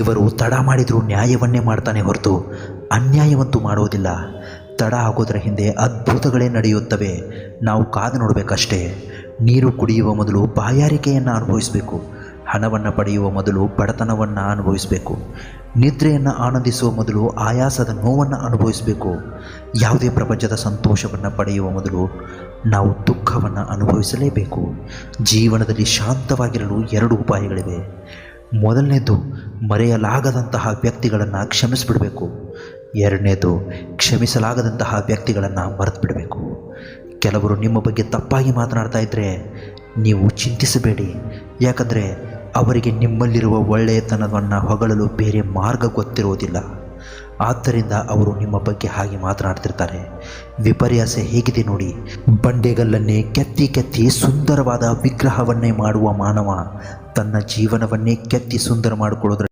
ದೇವರು ತಡ ಮಾಡಿದರೂ ನ್ಯಾಯವನ್ನೇ ಮಾಡ್ತಾನೆ ಹೊರತು ಅನ್ಯಾಯವಂತೂ ಮಾಡೋದಿಲ್ಲ. ತಡ ಆಗೋದರ ಹಿಂದೆ ಅದ್ಭುತಗಳೇ ನಡೆಯುತ್ತವೆ. ನಾವು ಕಾದು ನೋಡಬೇಕಷ್ಟೇ. ನೀರು ಕುಡಿಯುವ ಮೊದಲು ಬಾಯಾರಿಕೆಯನ್ನು ಅನುಭವಿಸಬೇಕು. ಹಣವನ್ನು ಪಡೆಯುವ ಮೊದಲು ಬಡತನವನ್ನು ಅನುಭವಿಸಬೇಕು. ನಿದ್ರೆಯನ್ನು ಆನಂದಿಸುವ ಮೊದಲು ಆಯಾಸದ ನೋವನ್ನು ಅನುಭವಿಸಬೇಕು. ಯಾವುದೇ ಪ್ರಪಂಚದ ಸಂತೋಷವನ್ನು ಪಡೆಯುವ ಮೊದಲು ನಾವು ದುಃಖವನ್ನು ಅನುಭವಿಸಲೇಬೇಕು. ಜೀವನದಲ್ಲಿ ಶಾಂತವಾಗಿರಲು 2 ಉಪಾಯಗಳಿವೆ. ಮೊದಲನೇದು, ಮರೆಯಲಾಗದಂತಹ ವ್ಯಕ್ತಿಗಳನ್ನು ಕ್ಷಮಿಸಿಬಿಡಬೇಕು. ಎರಡನೇದು, ಕ್ಷಮಿಸಲಾಗದಂತಹ ವ್ಯಕ್ತಿಗಳನ್ನು ಮರೆತು ಬಿಡಬೇಕು. ಕೆಲವರು ನಿಮ್ಮ ಬಗ್ಗೆ ತಪ್ಪಾಗಿ ಮಾತನಾಡ್ತಾ ಇದ್ದರೆ ನೀವು ಚಿಂತಿಸಬೇಡಿ. ಯಾಕಂದರೆ ಅವರಿಗೆ ನಿಮ್ಮಲ್ಲಿರುವ ಒಳ್ಳೆಯತನವನ್ನು ಹೊಗಳಲು ಬೇರೆ ಮಾರ್ಗ ಗೊತ್ತಿರುವುದಿಲ್ಲ. ಆದ್ದರಿಂದ ಅವರು ನಿಮ್ಮ ಬಗ್ಗೆ ಹಾಗೆ ಮಾತನಾಡ್ತಿರ್ತಾರೆ. ವಿಪರ್ಯಾಸ ಹೇಗಿದೆ ನೋಡಿ. ಬಂಡೆಗಲ್ಲನ್ನೇ ಕೆತ್ತಿ ಕೆತ್ತಿ ಸುಂದರವಾದ ವಿಗ್ರಹವನ್ನೇ ಮಾಡುವ ಮಾನವ ತನ್ನ ಜೀವನವನ್ನೇ ಕೆತ್ತಿ ಸುಂದರ ಮಾಡಿಕೊಳ್ಳೋದ್ರ